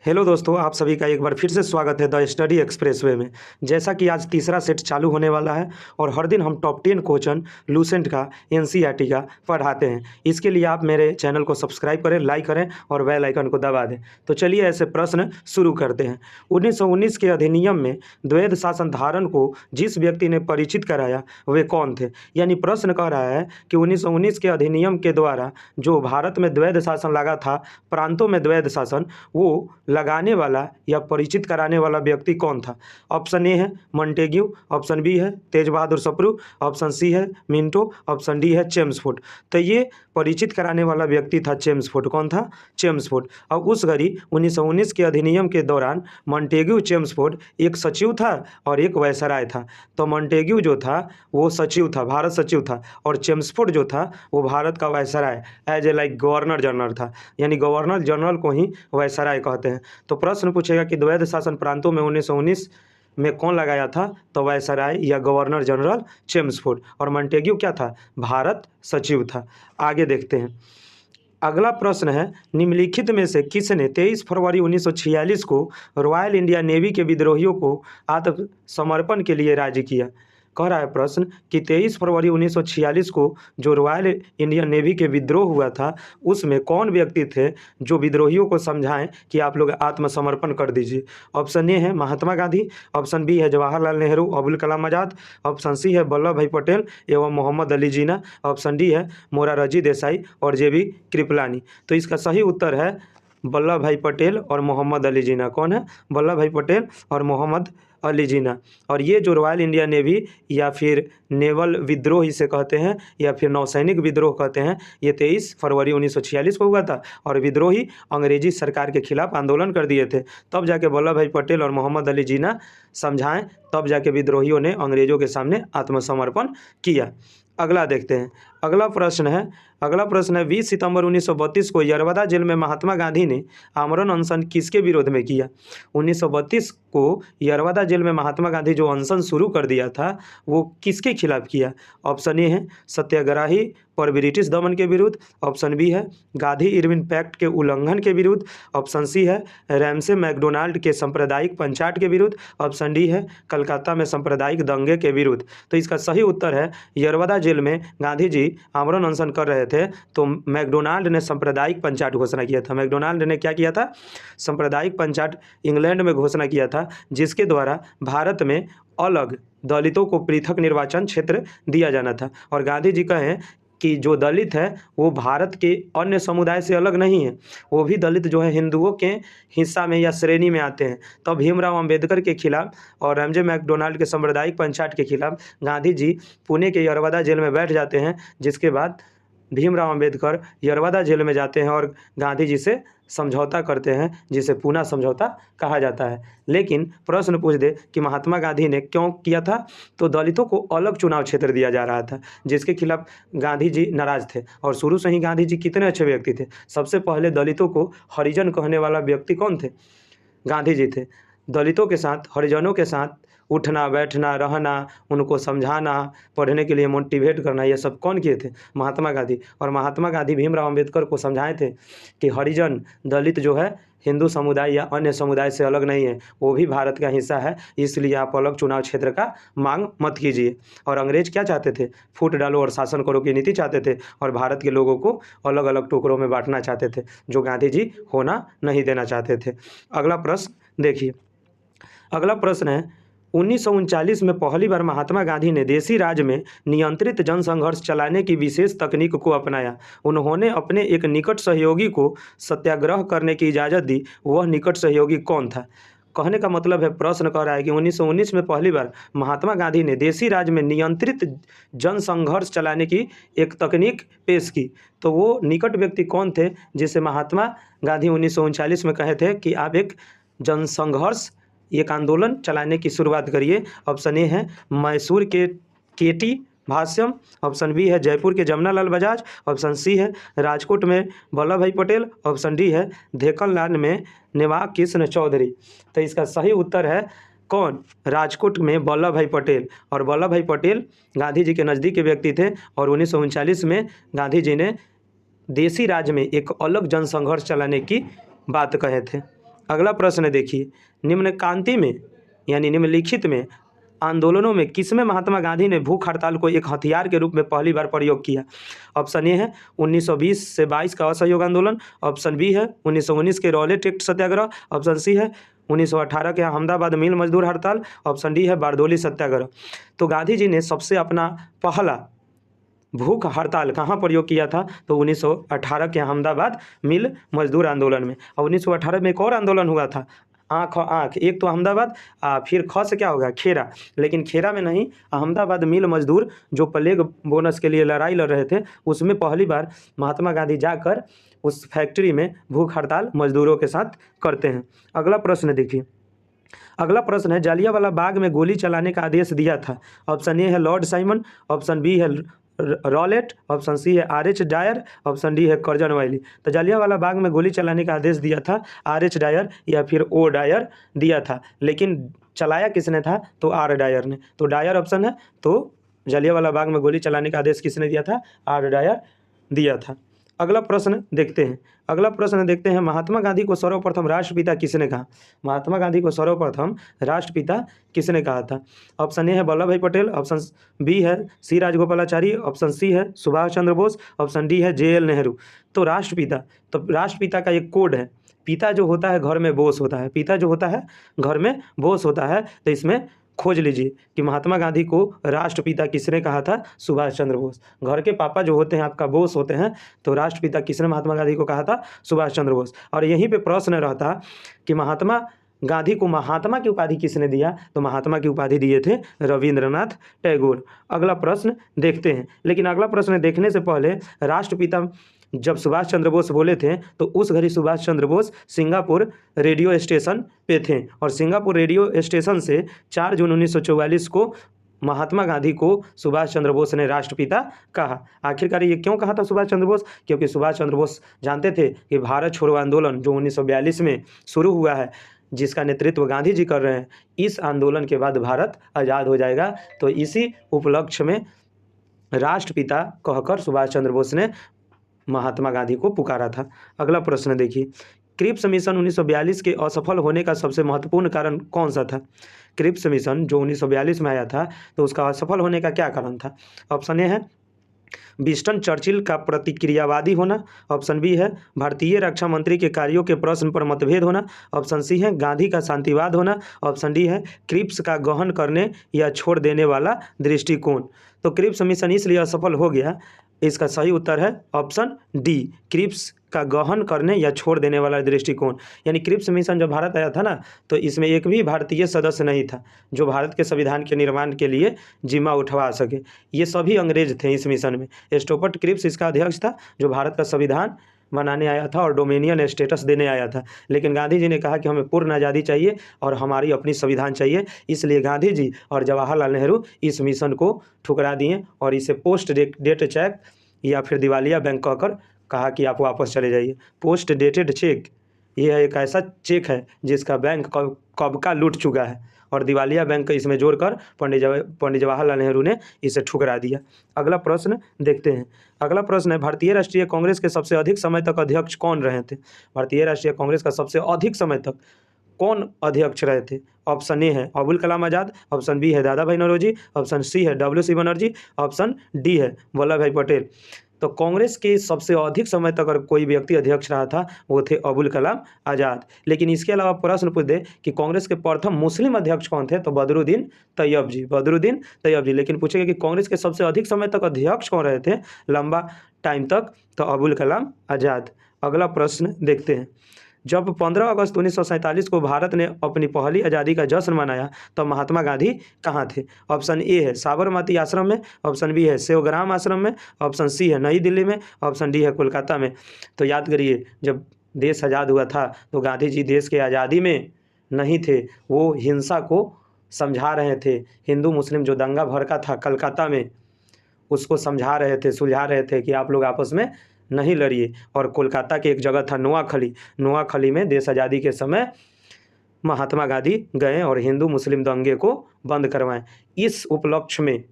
Hello दोस्तों, आप सभी का एक बार फिर से स्वागत है द स्टडी एक्सप्रेसवे में। जैसा कि आज तीसरा सेट चालू होने वाला है और हर दिन हम टॉप 10 क्वेश्चन लूसेंट का एनसीईआरटी का पढ़ाते हैं। इसके लिए आप मेरे चैनल को सब्सक्राइब करें, लाइक करें और बेल आइकन को दबा दें। तो चलिए ऐसे प्रश्न शुरू करते हैं। 1919 के अधिनियम में द्वैध शासन धारण को जिस व्यक्ति ने परिचित कराया वे कौन थे? यानी प्रश्न कह रहा है कि 1919 के अधिनियम के द्वारा जो भारत में द्वैध शासन लगा था, प्रांतों में द्वैध शासन, वो लगाने वाला या परिचित कराने वाला व्यक्ति कौन था? ऑप्शन ए है मॉन्टेग्यू, ऑप्शन बी है तेज बहादुर सप्रू, ऑप्शन सी है मिंटो, ऑप्शन डी है चेम्सफोर्ड। तो ये परिचित कराने वाला व्यक्ति था चेम्सफोर्ड। कौन था? चेम्सफोर्ड। अब उस घड़ी 1919 के अधिनियम के दौरान मॉन्टेग्यू चेम्सफोर्ड एक सचिव था और एक वायसराय था। तो मॉन्टेग्यू जो था वो सचिव था, भारत सचिव था, और चेम्सफोर्ड जो था वो भारत का viceroy as a like governor general था। यानी गवर्नर जनरल को ही वायसराय कहते हैं। तो प्रश्न पूछेगा कि द्वैध शासन प्रांतों में 1919 में कौन लगाया था? तो वायसराय या गवर्नर जनरल चेम्सफोर्ड। और मॉन्टेग्यू क्या था? भारत सचिव था। आगे देखते हैं। अगला प्रश्न है, निम्नलिखित में से किसने 23 फरवरी 1946 को रॉयल इंडिया नेवी के विद्रोहियों को आत्मसमर्पण के लिए राजी किया? कह रहा है प्रश्न कि 23 फरवरी 1946 को जो रॉयल इंडियन नेवी के विद्रोह हुआ था, उसमें कौन व्यक्ति थे जो विद्रोहियों को समझाएं कि आप लोग आत्मसमर्पण कर दीजिए? ऑप्शन ए है महात्मा गांधी, ऑप्शन बी है जवाहरलाल नेहरू, अबुल कलाम आज़ाद, ऑप्शन सी है वल्लभ भाई पटेल एवं मोहम्मद अली जिन्ना, ऑप्शन डी है मोरारजी देसाई और जेबी कृपलानी। तो इसका सही उत्तर है वल्लभ भाई पटेल और मोहम्मद अली जिन्ना। कौन है? वल्लभ भाई पटेल और मोहम्मद अली जिन्ना। और ये जो रॉयल इंडिया नेवी या फिर नेवल विद्रोह इसे कहते हैं या फिर नौसैनिक विद्रोह कहते हैं, ये 23 फरवरी 1946 को हुआ था और विद्रोही अंग्रेजी सरकार के खिलाफ आंदोलन कर दिए थे। तब जाके वल्लभ भाई पटेल और मोहम्मद अली जिन्ना समझाएं, तब जाके विद्रोहियों ने अंग्रेजों के सामने आत्मसमर्पण किया। अगला देखते हैं। अगला प्रश्न है 20 सितंबर 1932 को यरवदा जेल में महात्मा गांधी ने आमरण अनशन किसके विरोध में किया? 1932 को यरवदा जेल में महात्मा गांधी जो अनशन शुरू कर दिया था वो किसके खिलाफ किया? ऑप्शन ए है सत्याग्रही पर ब्रिटिश दमन के विरुद्ध, ऑप्शन बी है गांधी इरविन पैक्ट के उल्लंघन के विरुद्ध, ऑप्शन सी है रैमसे मैकडोनाल्ड के सांप्रदायिक पंचाट के विरुद्ध, ऑप्शन डी है कलकत्ता में सांप्रदायिक दंगे के विरुद्ध। तो इसका सही उत्तर है यरवदा जेल में गांधी जी आमरण अनशन कर रहे थे तो मैकडोनाल्ड ने सांप्रदायिक पंचाट घोषणा किया था। मैकडोनाल्ड ने क्या किया था? सांप्रदायिक पंचाट इंग्लैंड में घोषणा किया था, जिसके द्वारा भारत में अलग दलितों को पृथक निर्वाचन क्षेत्र दिया जाना था। और गांधी जी कहें कि जो दलित है वो भारत के अन्य समुदाय से अलग नहीं है, वो भी दलित जो है हिंदुओं के हिस्सा में या श्रेणी में आते हैं। तब भीमराव अंबेडकर के खिलाफ और रैमजे मैकडोनाल्ड के सांप्रदायिक पंचाट के खिलाफ गांधी जी पुणे के यरवदा जेल में बैठ जाते हैं, जिसके बाद भीमराव अंबेडकर यरवदा जेल में जाते हैं और गांधी जी से समझौता करते हैं, जिसे पूना समझौता कहा जाता है। लेकिन प्रश्न पूछ दे कि महात्मा गांधी ने क्यों किया था? तो दलितों को अलग चुनाव क्षेत्र दिया जा रहा था, जिसके खिलाफ गांधी जी नाराज थे। और शुरू से ही गांधी जी कितने अच्छे व्यक्ति थे। सबसे पहले दलितों को हरिजन कहने वाला व्यक्ति कौन थे? गांधी जी थे। दलितों के साथ, हरिजनों के साथ उठना बैठना रहना, उनको समझाना, पढ़ने के लिए मोटिवेट करना, ये सब कौन किए थे? महात्मा गांधी। और महात्मा गांधी भीमराव अंबेडकर को समझाए थे कि हरिजन दलित जो है हिंदू समुदाय या अन्य समुदाय से अलग नहीं है, वो भी भारत का हिस्सा है, इसलिए आप अलग चुनाव क्षेत्र का मांग मत कीजिए। और अंग्रेज क्या चाहते थे? फूट डालो और शासन करो की नीति चाहते थे और भारत के लोगों को अलग अलग टुकड़ों में बांटना चाहते थे, जो गांधी जी होना नहीं देना चाहते थे। अगला प्रश्न देखिए। अगला प्रश्न है 1939 में पहली बार महात्मा गांधी ने देसी राज में नियंत्रित जनसंघर्ष चलाने की विशेष तकनीक को अपनाया। उन्होंने अपने एक निकट सहयोगी को सत्याग्रह करने की इजाज़त दी। वह निकट सहयोगी कौन था? कहने का मतलब है, प्रश्न कह रहा है कि 1919 में पहली बार महात्मा गांधी ने देसी राज में नियंत्रित जनसंघर्ष चलाने की एक तकनीक पेश की। तो वो निकट व्यक्ति कौन थे जिसे महात्मा गांधी 1939 में कहे थे कि आप एक जनसंघर्ष, एक आंदोलन चलाने की शुरुआत करिए? ऑप्शन ए है मैसूर के केटी भाष्यम, ऑप्शन बी है जयपुर के जमनालाल बजाज, ऑप्शन सी है राजकोट में वल्लभ भाई पटेल, ऑप्शन डी है धेकनलाल में नेवाब कृष्ण चौधरी। तो इसका सही उत्तर है कौन? राजकोट में वल्लभ भाई पटेल। और वल्लभ भाई पटेल गांधी जी के नज़दीकी व्यक्ति थे और 1939 में गांधी जी ने देसी राज में एक अलग जनसंघर्ष चलाने की बात कहे थे। अगला प्रश्न देखिए, निम्नकांति में यानी निम्नलिखित में आंदोलनों में किसमें महात्मा गांधी ने भूख हड़ताल को एक हथियार के रूप में पहली बार प्रयोग किया? ऑप्शन ए है 1920 से 22 का असहयोग आंदोलन, ऑप्शन बी है 1919 के रॉलेट एक्ट सत्याग्रह, ऑप्शन सी है 1918 के अहमदाबाद मिल मजदूर हड़ताल, ऑप्शन डी है बारदोली सत्याग्रह। तो गांधी जी ने सबसे अपना पहला भूख हड़ताल कहाँ प्रयोग किया था? तो 1918 के अहमदाबाद मिल मजदूर आंदोलन में। और 1918 में एक और आंदोलन हुआ था, आँख और आँख, एक तो अहमदाबाद फिर ख से क्या होगा खेरा, लेकिन खेरा में नहीं, अहमदाबाद मिल मजदूर जो प्लेग बोनस के लिए लड़ाई लड़ रहे थे, उसमें पहली बार महात्मा गांधी जाकर उस फैक्ट्री में भूख हड़ताल मजदूरों के साथ करते हैं। अगला प्रश्न देखिए, अगला प्रश्न है जालियांवाला बाग में गोली चलाने का आदेश दिया था? ऑप्शन ए है लॉर्ड साइमन, ऑप्शन बी है रॉलेट, ऑप्शन सी है आर.एच. डायर, ऑप्शन डी है कर्जन वायली। तो जालियांवाला बाग में गोली चलाने का आदेश दिया था आर.एच. डायर या फिर ओ डायर दिया था, लेकिन चलाया किसने था? तो आर डायर ने। तो डायर ऑप्शन है, तो जालियांवाला बाग में गोली चलाने का आदेश किसने दिया था? आर डायर दिया था। अगला प्रश्न देखते हैं, अगला प्रश्न देखते हैं, महात्मा गांधी को सर्वप्रथम राष्ट्रपिता किसने कहा? महात्मा गांधी को सर्वप्रथम राष्ट्रपिता किसने कहा था? ऑप्शन ए है वल्लभ भाई पटेल, ऑप्शन बी है सी राजगोपालाचारी, ऑप्शन सी है सुभाष चंद्र बोस, ऑप्शन डी है जे.एल. नेहरू। तो राष्ट्रपिता का एक कोड है, पिता जो होता है घर में बोस होता है, पिता जो होता है घर में बोस होता है। तो इसमें खोज लीजिए कि महात्मा गांधी को राष्ट्रपिता किसने कहा था? सुभाष चंद्र बोस। घर के पापा जो होते हैं आपका बोस होते हैं, तो राष्ट्रपिता किसने महात्मा गांधी को कहा था? सुभाष चंद्र बोस। और यहीं पे प्रश्न रहता कि महात्मा गांधी को महात्मा की उपाधि किसने दिया? तो महात्मा की उपाधि दिए थे रविंद्रनाथ टैगोर। अगला प्रश्न देखते हैं, लेकिन अगला प्रश्न देखने से पहले राष्ट्रपिता जब सुभाष चंद्र बोस बोले थे तो उस घड़ी Subhash Chandra Bose Singapore radio station पे थे, और सिंगापुर रेडियो स्टेशन से 4 जून 1944 को महात्मा गांधी को सुभाष चंद्र बोस ने राष्ट्रपिता कहा। आखिरकार ये क्यों कहा था सुभाष चंद्र बोस? क्योंकि सुभाष चंद्र बोस जानते थे कि भारत छोड़ो आंदोलन जो 1942 में शुरू हुआ है, जिसका नेतृत्व गांधी जी कर रहे हैं, इस आंदोलन के बाद भारत आज़ाद हो जाएगा। तो इसी उपलक्ष्य में राष्ट्रपिता कहकर सुभाष चंद्र बोस ने महात्मा गांधी को पुकारा था। अगला प्रश्न देखिए, क्रिप्स मिशन 1942 के असफल होने का सबसे महत्वपूर्ण कारण कौन सा था? क्रिप्स मिशन जो 1942 में आया था, तो उसका असफल होने का क्या कारण था? ऑप्शन ए है विंस्टन चर्चिल का प्रतिक्रियावादी होना, ऑप्शन बी है भारतीय रक्षा मंत्री के कार्यों के प्रश्न पर मतभेद होना, ऑप्शन सी है गांधी का शांतिवाद होना, ऑप्शन डी है क्रिप्स का गहन करने या छोड़ देने वाला दृष्टिकोण। तो क्रिप्स मिशन इसलिए असफल हो गया, इसका सही उत्तर है ऑप्शन डी, क्रिप्स का गहन करने या छोड़ देने वाला दृष्टिकोण। यानी क्रिप्स मिशन जब भारत आया था ना, तो इसमें एक भी भारतीय सदस्य नहीं था जो भारत के संविधान के निर्माण के लिए जिम्मा उठवा सके। ये सभी अंग्रेज थे इस मिशन में। स्टुअर्ट क्रिप्स इसका अध्यक्ष था जो भारत का संविधान बनाने आया था और डोमिनियन स्टेटस देने आया था। लेकिन गांधी जी ने कहा कि हमें पूर्ण आज़ादी चाहिए और हमारी अपनी संविधान चाहिए, इसलिए गांधी जी और जवाहरलाल नेहरू इस मिशन को ठुकरा दिए और इसे पोस्ट डेट चेक या फिर दिवालिया बैंक कहकर कहा कि आप वापस चले जाइए। पोस्ट डेटेड चेक यह एक ऐसा चेक है जिसका बैंक कब का लूट चुका है, और दिवालिया बैंक इसमें जोड़कर पंडित जवाहरलाल नेहरू ने इसे ठुकरा दिया। अगला प्रश्न देखते हैं, अगला प्रश्न है भारतीय राष्ट्रीय कांग्रेस के सबसे अधिक समय तक अध्यक्ष कौन रहे थे? भारतीय राष्ट्रीय कांग्रेस का सबसे अधिक समय तक कौन अध्यक्ष रहे थे? ऑप्शन ए है अबुल कलाम आज़ाद, ऑप्शन बी है दादा भाई नौरोजी, ऑप्शन सी है W.C. बनर्जी, ऑप्शन डी है वल्लभ भाई पटेल। तो कांग्रेस के सबसे अधिक समय तक अगर कोई व्यक्ति अध्यक्ष रहा था वो थे अबुल कलाम आज़ाद। लेकिन इसके अलावा प्रश्न पूछ दे कि कांग्रेस के प्रथम मुस्लिम अध्यक्ष कौन थे? तो बदरुद्दीन तैयब जी, बदरुद्दीन तैयब जी। लेकिन पूछेगा कि कांग्रेस के सबसे अधिक समय तक अध्यक्ष कौन रहे थे लंबा टाइम तक? तो अबुल कलाम आज़ाद। अगला प्रश्न देखते हैं, जब 15 अगस्त 1947 को भारत ने अपनी पहली आज़ादी का जश्न मनाया तो महात्मा गांधी कहाँ थे? ऑप्शन ए है साबरमती आश्रम में, ऑप्शन बी है सेवाग्राम आश्रम में, ऑप्शन सी है नई दिल्ली में, ऑप्शन डी है कोलकाता में। तो याद करिए, जब देश आज़ाद हुआ था तो गांधी जी देश के आज़ादी में नहीं थे, वो हिंसा को समझा रहे थे। हिंदू मुस्लिम जो दंगा भड़का था कलकत्ता में, उसको समझा रहे थे, सुलझा रहे थे कि आप लोग आपस में नहीं लड़िए। और कोलकाता की एक जगह था नोआखली, नोआखली में देश आज़ादी के समय महात्मा गांधी गए और हिंदू मुस्लिम दंगे को बंद करवाएं। इस उपलक्ष्य में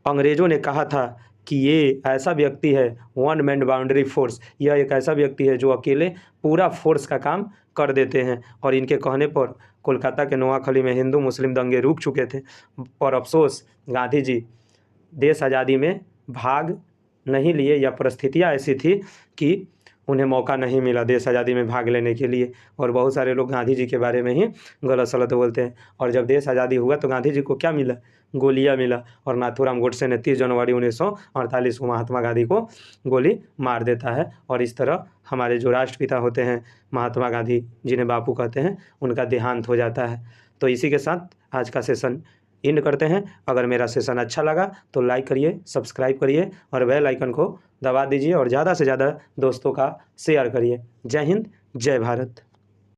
अंग्रेज़ों ने कहा था कि ये ऐसा व्यक्ति है, वन मैन बाउंड्री फोर्स, यह एक ऐसा व्यक्ति है जो अकेले पूरा फोर्स का काम कर देते हैं। और इनके कहने पर कोलकाता के नोआखली में हिंदू मुस्लिम दंगे रुक चुके थे, पर अफसोस गांधी जी देश आज़ादी में भाग नहीं लिए, या परिस्थितियाँ ऐसी थी कि उन्हें मौका नहीं मिला देश आज़ादी में भाग लेने के लिए। और बहुत सारे लोग गांधी जी के बारे में ही गलत सलत बोलते हैं। और जब देश आज़ादी हुआ तो गांधी जी को क्या मिला? गोलियां मिला। और नाथूराम गोडसे ने 30 जनवरी 1948 को महात्मा गांधी को गोली मार देता है। और इस तरह हमारे जो राष्ट्रपिता होते हैं महात्मा गांधी, जिन्हें बापू कहते हैं, उनका देहांत हो जाता है। तो इसी के साथ आज का सेशन एंड करते हैं। अगर मेरा सेशन अच्छा लगा तो लाइक करिए, सब्सक्राइब करिए और बेल आइकन को दबा दीजिए और ज़्यादा से ज़्यादा दोस्तों का शेयर करिए। जय हिंद, जय भारत।